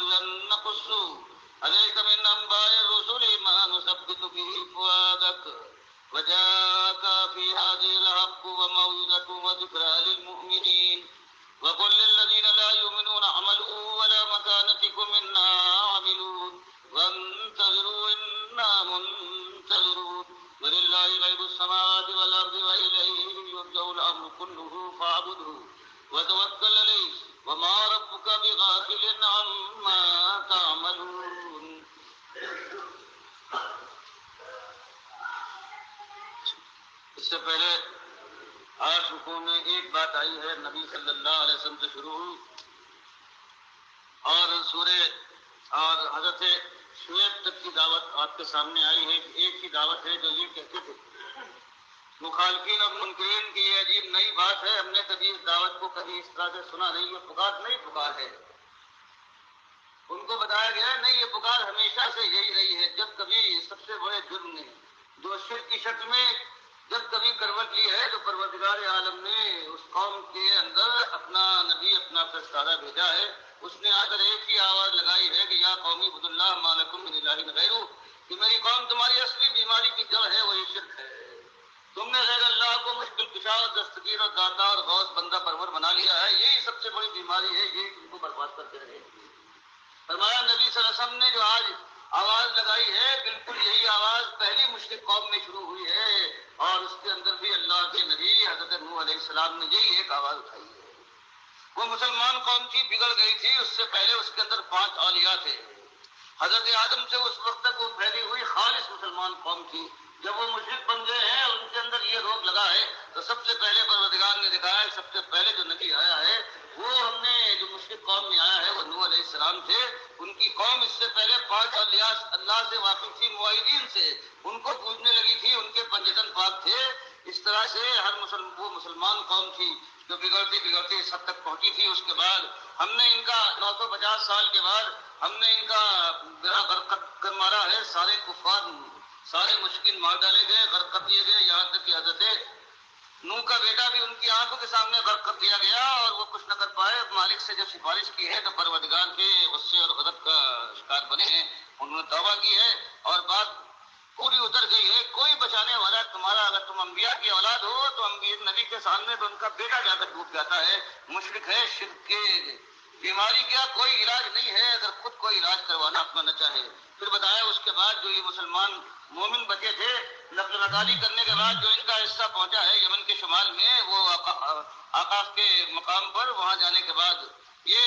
كلا نقص عليك من أنباء الرسل ما نثبت به فؤادك وجاءك في هذه الحق وموعظة وذكرى للمؤمنين وقل للذين لا يؤمنون اعملوا ولا مكانتكم إنا عاملون وانتظروا إنا منتظرون ولله غيب السماوات والأرض وإليه يرجع الأمر كله فاعبده وتوكل عليه وما ربك بغافل عما تعملون. اس سے پہلے 8 رکوع میں ایک بات آئی ہے نبی صلی اللہ علیہ وسلم سے شروع ہوئی اور سورہ اور حضرت شعیب تک کی دعوت آپ کے سامنے آئی ہے. ایک ہی دعوت ہے جو یہ کہتے تھے مخالفین اور منکرین کی یہ عجیب نئی بات ہے, ہم نے کبھی اس دعوت کو کبھی اس طرح سے سنا نہیں, یہ پکار نئی پکار ہے. ان کو بتایا گیا نہیں, یہ پکار ہمیشہ سے یہی رہی ہے. جب کبھی سب سے بڑے جرم نے جو شرک کی شکل میں جب کبھی کروٹ لی ہے تو پروردگار عالم نے اس قوم کے اندر اپنا نبی اپنا فرشتہ بھیجا ہے. اس نے آ کر ایک ہی آواز لگائی ہے کہ یا قومی عبد اللہ ما لکم من الہ غیرہ, کہ میری قوم تمہاری اصلی بیماری کی جڑ ہے وہی شرک ہے. تم نے غیر اللہ کو مشکل کشا اور دستگیر اور داتا اور غوث بندہ پرور بنا لیا ہے, یہی سب سے بڑی بیماری ہے, یہی تم کو برباد کرتے رہے. فرمایا نبی صلی اللہ علیہ وسلم نے جو آج آواز لگائی ہے بالکل یہی آواز پہلی مشرک قوم میں شروع ہوئی ہے, اور اس کے اندر بھی اللہ کے نبی حضرت نوح علیہ السلام نے یہی ایک آواز اٹھائی ہے. وہ مسلمان قوم تھی, بگڑ گئی تھی. اس سے پہلے اس کے اندر 5 اولیاء تھے. حضرت آدم سے اس وقت تک وہ پھیلی ہوئی خالص مسلمان قوم تھی. جب وہ مشرک بن گئے ہیں اور ان کے اندر یہ روگ لگا ہے تو سب سے پہلے پروردگار نے دکھایا ہے سب سے پہلے جو نبی آیا ہے وہ ہم نے جو مشرک قوم میں آیا ہے وہ نوح علیہ السلام تھے. ان کی قوم اس سے پہلے 5 اولیاء اللہ سے واقف تھی, موحدین سے, ان کو پوجنے لگی تھی, ان کے پنجتن پاک تھے. اس طرح سے وہ مسلمان قوم تھی جو بگڑتے بگڑتے اس حد تک پہنچی تھی. اس کے بعد ہم نے ان کا 950 سال کے بعد ہم نے ان کا بیڑا غرق کر مارا ہے. سارے کفار سارے مشکل مار ڈالے گئے, غرق کر دیے گئے, یہاں تک کہ حضرت نوح کا بیٹا بھی ان کی آنکھوں کے سامنے غرق کر دیا گیا اور وہ کچھ نہ کر پائے. مالک سے جب سفارش کی ہے تو پروردگار کے غصے اور غضب کا شکار بنے ہیں. انہوں نے توبہ کی ہے اور بات پوری اتر گئی ہے. کوئی بچانے والا تمہارا, اگر تم انبیاء کی اولاد ہو تو انبیاء نبی کے سامنے تو ان کا بیٹا جا کر ڈوب جاتا ہے. مشرک ہے, شرک کے بیماری کا کوئی علاج نہیں ہے اگر خود کوئی علاج کروانا اپنا نہ چاہے. پھر بتایا اس کے بعد جو یہ مسلمان مومن بچے تھے نقل مکانی کرنے کے بعد جو ان کا حصہ پہنچا ہے یمن کے شمال میں, وہ آقاف کے مقام پر, وہاں جانے کے بعد یہ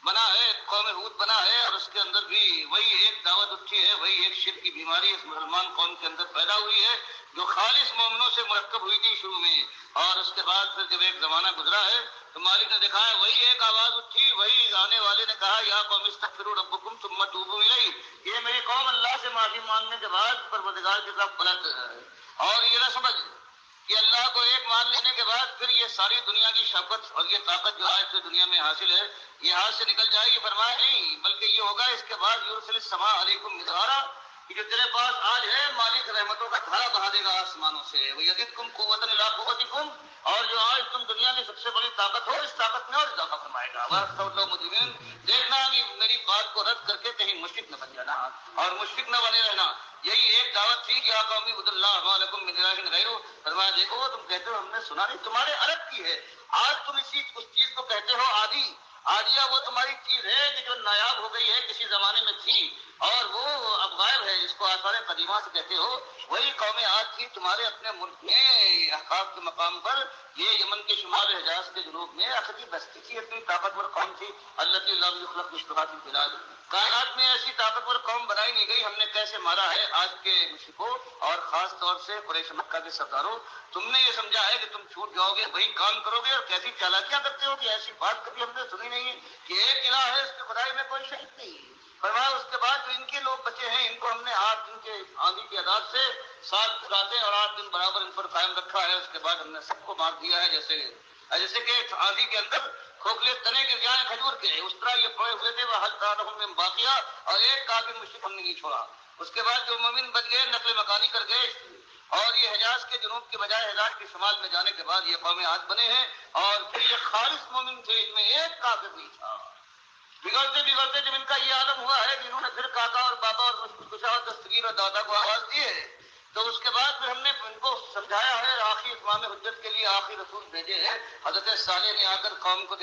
بنا ہے قوم ہود بنا ہے اور اس کے اندر بھی وہی ایک دعوت اٹھی ہے, وہی ایک شرک کی بیماری اس مسلمان قوم کے اندر پیدا ہوئی ہے جو خالص مومنوں سے مرکب ہوئی تھی شروع میں. اور اس کے بعد پھر جب ایک زمانہ گزرا ہے تو مالک نے دکھایا وہی ایک آواز اٹھی, وہی آنے والے نے کہا یا قوم استغفروا ربکم ثم توبوا الیہ, یہ میری قوم اللہ سے معافی مانگنے کے بعد پروردگار کی طرف پلٹ ہے. اور یہ نہ سمجھ کہ اللہ کو ایک مان لینے کے بعد پھر یہ ساری دنیا کی شفقت اور یہ طاقت جو آج سے دنیا میں حاصل ہے یہ ہاتھ سے نکل جائے گی. فرمایا نہیں, بلکہ یہ ہوگا اس کے بعد یرسل السماء علیکم مدرارا, کہ جو تیرے پاس آج ہے مالک رحمتوں کا دھارا بہا دے گا آسمانوں سے. وَيَزِدْكُمْ قُوَّةً إِلَىٰ قُوَّتِكُمْ, اور جو آج تم دنیا کی سب سے بڑی طاقت ہو اس طاقت میں اور اضافہ فرمائے گا. وَأَخْتَوْلَوْ مُجْرِمِينَ, دیکھنا کہ میری بات کو رد کر کے کہیں مشرک نہ بن جانا اور مشرک نہ بنے رہنا. یہی ایک دعوت تھی کہ قومی عبد اللہ ما لکم من الہ غیرہ. فرمایا دیکھو تم کہتے ہو ہم نے سنا نہیں, تمہارے الگ کی ہے. آج تم اس چیز کو کہتے ہو عادی, عادیہ وہ تمہاری چیز ہے کہ جو نایاب ہو گئی ہے کسی زمانے میں تھی اور وہ اب غائب ہے, جس کو آثار قدیمہ سے کہتے ہو. وہی قومیں آج تھی تمہارے اپنے ملک میں احقاف کے مقام پر, یہ یمن کے شمال حجاز کے جنوب میں اخذی بستی تھی, اتنی طاقتور قوم تھی. التي لم يخلق مثلها في البلاد, کائنات میں ایسی طاقتور قوم بنائی نہیں گئی. ہم نے کیسے مارا ہے آج کے مشرکوں اور خاص طور سے قریش مکہ کے سرداروں. تم نے یہ سمجھا ہے کہ تم چھوٹ جاؤ گے, وہی کام کرو گے, اور کیسی چالاکیاں کرتے ہو کہ ایسی بات کبھی ہم نے سنی نہیں ہے کہ ایک الہ ہے اس کی خدائی میں کوئی شریک نہیں. فرمایا اس کے بعد جو ان کے لوگ بچے ہیں ان کو ہم نے 8 دن کے آندھی کی عذاب سے 7 راتیں اور 8 دن برابر ان پر قائم رکھا ہے. اس کے بعد ہم نے سب کو مار دیا ہے, جیسے کہ آندھی کے اندر کھوکھلے تنے گر جائیں کھجور کے, اس طرح یہ پڑے ہوئے تھے. وہ حل تعلقوں میں باقیہ, اور ایک کافر مشرک ہم نے نہیں چھوڑا. اس کے بعد جو مومن بچ گئے نقل مکانی کر گئے, اور یہ حجاز کے جنوب کے بجائے حجاز کے شمال میں جانے کے بعد یہ قومیں آج بنے ہیں. اور پھر یہ خالص مومن تھے, ان میں ایک کافر نہیں تھا. بگڑتے بگڑتے جب ان کا یہ عالم ہوا ہے کہ انہوں نے پھر کاکا اور بابا اور کشا اور دستگیر اور دادا کو آواز دی ہے، تو اس کے بعد پھر ہم نے ان کو سمجھایا ہے، آخری اتمام حجت کے لیے آخری رسول بھیجے ہیں۔ حضرت صالح نے آ کر قوم کو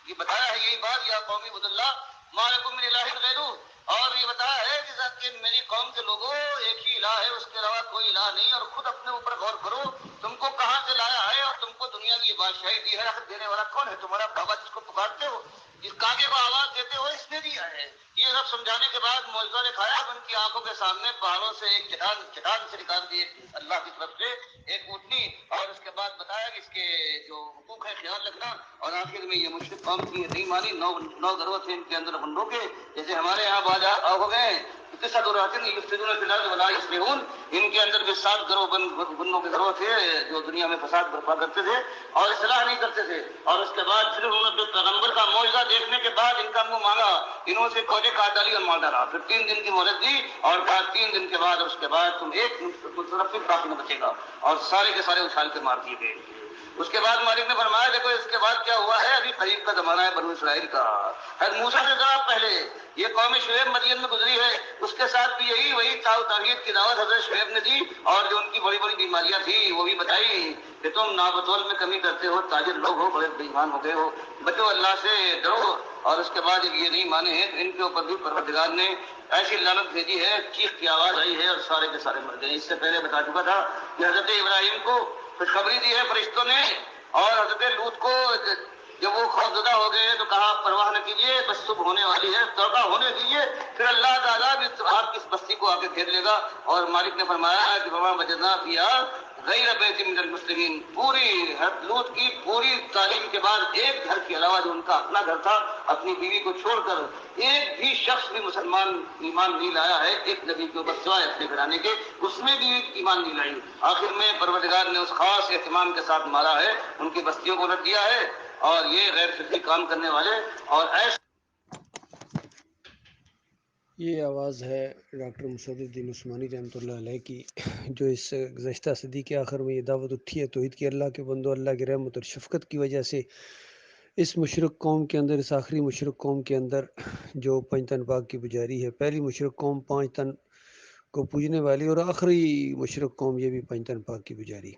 یہ بتایا ہے یہی بات، یا قومی عبد اللہ ما لکم من الہ غیرہ، اور یہ بتایا ہے کہ میری قوم کے لوگوں ایک ہی الہ ہے، اس کے علاوہ کوئی الہ نہیں، اور خود اپنے اوپر غور کرو، تم کو کہاں سے لایا ہے اور تم کو دنیا کی بادشاہی دی ہے، آخر دینے والا کون ہے؟ تمہارا بابا جس کو پکارتے ہو، جس کاگے کو آواز دیتے ہو، اس نے دیا ہے۔ یہ سب سمجھانے کے بعد معجزہ دکھایا، ان کی آنکھوں کے سامنے پہاڑوں سے ایک چٹان سے نکال دی اللہ کی طرف سے ایک اونٹنی، اور اس کے بعد بتایا کہ اس کے جو حقوق ہے خیال رکھنا، اور آخر میں یہ مشرک قوم کی نہیں مانی، نو گروہ تھے ان کے اندر گنڈوں کے، جیسے ہمارے یہاں باجا ہو گئے ان کے اندر بھی 7 گروہ گنوں کے گروہ تھے جو دنیا میں فساد برپا کرتے تھے اور اصلاح نہیں کرتے تھے۔ اور اس کے بعد پھر انہوں نے پیغمبر کا معجزہ دیکھنے کے بعد ان کا منہ مانگا، انہوں سے کوڑے کاٹ ڈالی اور مار ڈالا، پھر 3 دن کی مہلت دی اور کہا 3 دن کے بعد اس کے بعد تم ایک مترفق باقی نہ بچے گا، اور سارے کے سارے اچھال کے مار دیے گئے۔ اس کے بعد مالک نے فرمایا دیکھو اس کے بعد کیا ہوا ہے، ابھی قریب کا زمانہ ہے بنو اسرائیل کا، حضرت موسیٰ سے ذرا پہلے یہ قوم شعیب مدین میں گزری ہے، اس کے ساتھ بھی یہی وہی توحید کی دعوت حضرت شعیب نے دی، اور جو ان کی بڑی بڑی بیماریاں تھی وہ بھی بتائی کہ تم نابتول میں کمی کرتے ہو، تاجر لوگ ہو، بڑے بے ایمان ہو گئے ہو، بچو اللہ سے ڈرو۔ اور اس کے بعد جب یہ نہیں مانے ہیں تو ان کے اوپر بھی پروردگار نے ایسی لعنت بھیجی ہے، چیخ کی آواز آئی ہے اور سارے کے سارے مر گئے۔ اس سے پہلے بتا چکا تھا کہ حضرت ابراہیم کو خوشخبری دی ہے فرشتوں نے، اور حضرت لوط کو جب وہ خوفزدہ ہو گئے تو کہا پرواہ نہ کیجیے، بس صبح ہونے والی ہے، توبہ ہونے دیجیے، پھر اللہ تعالیٰ بھی آپ کی اس بستی کو آگے گھیر لے گا۔ اور مالک نے فرمایا کہ وما وجدنا فیہا غیر بیت من المسلمین، پوری لوط کی پوری تعلیم کے بعد ایک گھر کے علاوہ جو ان کا اپنا گھر تھا، اپنی بیوی کو چھوڑ کر ایک بھی شخص بھی مسلمان ایمان نہیں لایا ہے ایک نبی کے اوپر سوائے اپنے گھرانے کے، اس میں بھی ایمان نہیں لائی۔ آخر میں پروردگار نے اس خاص اہتمام کے ساتھ مارا ہے، ان کی بستیوں کو رکھ دیا ہے، اور یہ غیر فطری کام کرنے والے اور ایسے۔ یہ آواز ہے ڈاکٹر مصدق الدین عثمانی رحمۃ اللہ علیہ کی، جو اس گزشتہ صدی کے آخر میں یہ دعوت اٹھی ہے توحید کی، اللہ کے بندو، اللہ کی رحمت اور شفقت کی وجہ سے اس مشرک قوم کے اندر، اس آخری مشرک قوم کے اندر جو 5 تن پاک کی پجاری ہے، پہلی مشرک قوم 5 تن کو پوجنے والی، اور آخری مشرک قوم یہ بھی 5 تن پاک کی پجاری۔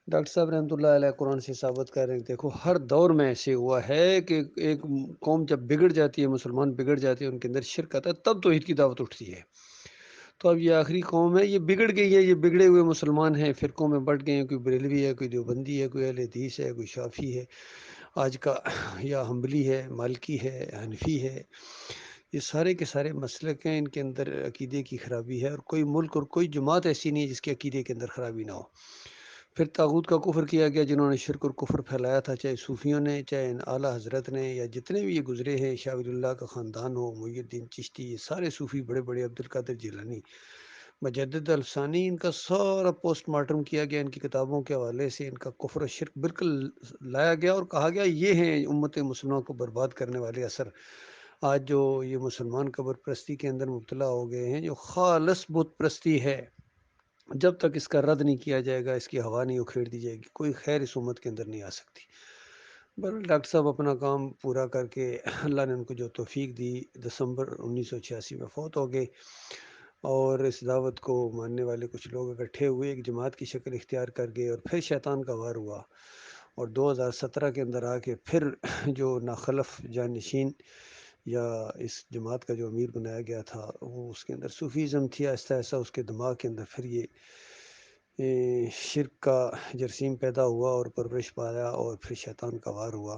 ڈاکٹر صاحب رحمۃ اللہ علیہ قرآن سے ثابت کر رہے ہیں، دیکھو ہر دور میں ایسے ہوا ہے کہ ایک قوم جب بگڑ جاتی ہے، مسلمان بگڑ جاتے ہیں، ان کے اندر شرک آتا ہے، تب توحید کی دعوت اٹھتی ہے۔ تو اب یہ آخری قوم ہے، یہ بگڑ گئی ہے، یہ بگڑے ہوئے مسلمان ہیں، فرقوں میں بٹ گئے ہیں، کوئی بریلوی ہے، کوئی دیوبندی ہے، کوئی اہل حدیث ہے، کوئی شافی ہے آج کا، یا حنبلی ہے، مالکی ہے، حنفی ہے، یہ سارے کے سارے مسلک ہیں، ان کے اندر عقیدے کی خرابی ہے، اور کوئی ملک اور کوئی جماعت ایسی نہیں ہے جس کے عقیدے کے اندر خرابی نہ ہو۔ پھر طاغوت کا کفر کیا گیا، جنہوں نے شرک اور کفر پھیلایا تھا، چاہے صوفیوں نے، چاہے اعلیٰ حضرت نے، یا جتنے بھی یہ گزرے ہیں، شاہ ولی اللہ کا خاندان ہو، محی الدین چشتی، یہ سارے صوفی بڑے بڑے، عبد القادر جیلانی، مجدد الفسانی، ان کا سارا پوسٹ مارٹم کیا گیا، ان کی کتابوں کے حوالے سے ان کا کفر و شرک بالکل لایا گیا، اور کہا گیا یہ ہیں امت مسلمہ کو برباد کرنے والے اثر۔ آج جو یہ مسلمان قبر پرستی کے اندر مبتلا ہو گئے ہیں، جو خالص بت پرستی ہے، جب تک اس کا رد نہیں کیا جائے گا، اس کی ہوا نہیں اکھیڑ دی جائے گی، کوئی خیر اس امت کے اندر نہیں آ سکتی۔ بہرحال ڈاکٹر صاحب اپنا کام پورا کر کے، اللہ نے ان کو جو توفیق دی، دسمبر 1986 میں فوت ہو گئے، اور اس دعوت کو ماننے والے کچھ لوگ اکٹھے ہوئے، ایک جماعت کی شکل اختیار کر گئے، اور پھر شیطان کا وار ہوا، اور 2017 کے اندر آ کے پھر جو ناخلف جانشین یا اس جماعت کا جو امیر بنایا گیا تھا، وہ اس کے اندر صوفیزم تھی، آہستہ آہستہ اس کے دماغ کے اندر پھر یہ شرک کا جرثیم پیدا ہوا اور پرورش پایا، اور پھر شیطان کا وار ہوا،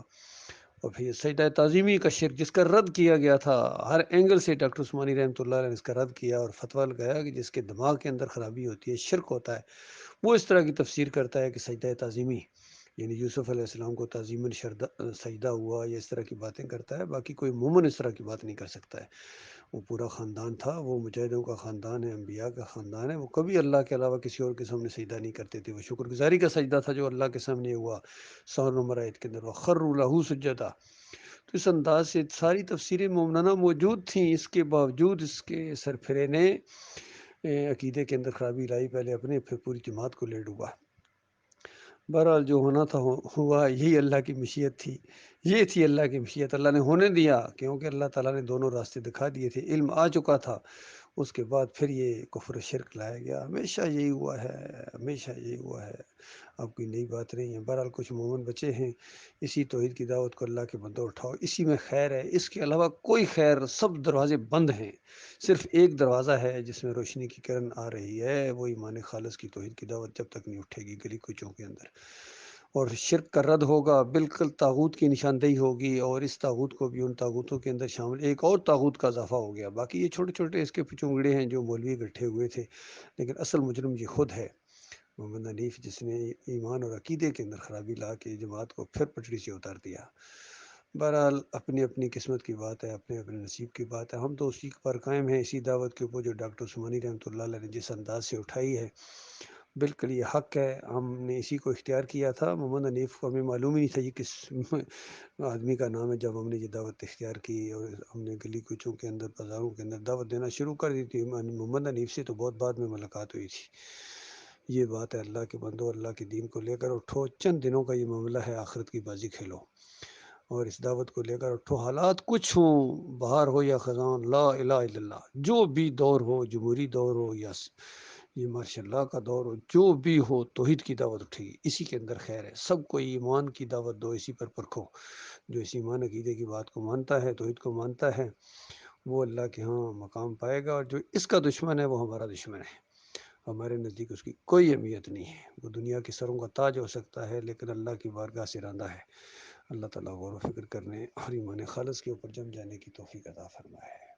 اور پھر یہ سجدہ تعظیمی کا شرک جس کا رد کیا گیا تھا ہر اینگل سے، ڈاکٹر عثمانی رحمۃ اللہ علیہ نے اس کا رد کیا اور فتویٰ لگایا کہ جس کے دماغ کے اندر خرابی ہوتی ہے، شرک ہوتا ہے، وہ اس طرح کی تفسیر کرتا ہے کہ سجدہ تعظیمی یعنی یوسف علیہ السلام کو تعظیماً سجدہ ہوا، یا اس طرح کی باتیں کرتا ہے، باقی کوئی مومن اس طرح کی بات نہیں کر سکتا ہے۔ وہ پورا خاندان تھا، وہ مجاہدوں کا خاندان ہے، انبیاء کا خاندان ہے، وہ کبھی اللہ کے علاوہ کسی اور کے سامنے سجدہ نہیں کرتے تھے، وہ شکر گزاری کا سجدہ تھا جو اللہ کے سامنے ہوا 100 نمبر آیت کے اندر، وَخَرُّوا لَهُ سُجَّدًا۔ تو اس انداز سے ساری تفسیریں مومنانہ موجود تھیں، اس کے باوجود اس کے سرفرے نے عقیدے کے اندر خرابی لائی، پہلے اپنے پھر پوری جماعت کو لے ڈوبا۔ بہرحال جو ہونا تھا ہوا، یہی اللہ کی مشیت تھی، یہ تھی اللہ کی مشیت، اللہ نے ہونے دیا کیونکہ اللہ تعالیٰ نے دونوں راستے دکھا دیے تھے، علم آ چکا تھا، اس کے بعد پھر یہ کفر و شرک لایا گیا، ہمیشہ یہی ہوا ہے، ہمیشہ یہی ہوا ہے، اب کوئی نئی بات نہیں ہے۔ بہرحال کچھ مومن بچے ہیں، اسی توحید کی دعوت کو اللہ کے بندوں اٹھاؤ، اسی میں خیر ہے، اس کے علاوہ کوئی خیر، سب دروازے بند ہیں، صرف ایک دروازہ ہے جس میں روشنی کی کرن آ رہی ہے، وہ ایمان خالص کی توحید کی دعوت جب تک نہیں اٹھے گی گلی کوچوں کے اندر، اور شرک کا رد ہوگا، بالکل طاغوت کی نشاندہی ہوگی، اور اس طاغوت کو بھی ان طاغوتوں کے اندر شامل، ایک اور طاغوت کا اضافہ ہو گیا، باقی یہ چھوٹے چھوٹے اس کے پچونگڑے ہیں جو مولوی بیٹھے ہوئے تھے، لیکن اصل مجرم یہ خود ہے محمد حنیف، جس نے ایمان اور عقیدے کے اندر خرابی لا کے جماعت کو پھر پٹری سے اتار دیا۔ بہرحال اپنی اپنی قسمت کی بات ہے، اپنے اپنے نصیب کی بات ہے، ہم تو اسی پر قائم ہیں، اسی دعوت کے اوپر جو ڈاکٹر عثمانی رحمۃ اللہ علیہ نے جس انداز سے اٹھائی ہے، بالکل یہ حق ہے، ہم نے اسی کو اختیار کیا تھا۔ محمد حنیف کو ہمیں معلوم ہی نہیں تھا یہ کس آدمی کا نام ہے، جب ہم نے یہ دعوت اختیار کی اور ہم نے گلی کوچوں کے اندر، بازاروں کے اندر دعوت دینا شروع کر دی تھی۔ محمد حنیف سے تو بہت بعد میں ملاقات ہوئی تھی۔ یہ بات ہے، اللہ کے بندو، اللہ کے دین کو لے کر اٹھو، چند دنوں کا یہ معاملہ ہے، آخرت کی بازی کھیلو اور اس دعوت کو لے کر اٹھو، حالات کچھ ہوں، بہار ہو یا خزاں، لا الہ الا اللہ، جو بھی دور ہو، جمہوری دور ہو یا یہ ماشاء اللہ کا دور ہو، جو بھی ہو، توحید کی دعوت اٹھے گی، اسی کے اندر خیر ہے، سب کو ایمان کی دعوت دو، اسی پر پرکھو، جو اس ایمان عقیدے کی بات کو مانتا ہے، توحید کو مانتا ہے، وہ اللہ کے ہاں مقام پائے گا، اور جو اس کا دشمن ہے وہ ہمارا دشمن ہے، ہمارے نزدیک اس کی کوئی اہمیت نہیں ہے، وہ دنیا کے سروں کا تاج ہو سکتا ہے لیکن اللہ کی بارگاہ سے راندہ ہے۔ اللہ تعالیٰ غور و فکر کرنے اور ایمان خالص کے اوپر جم جانے کی توفیق عطا فرمائے۔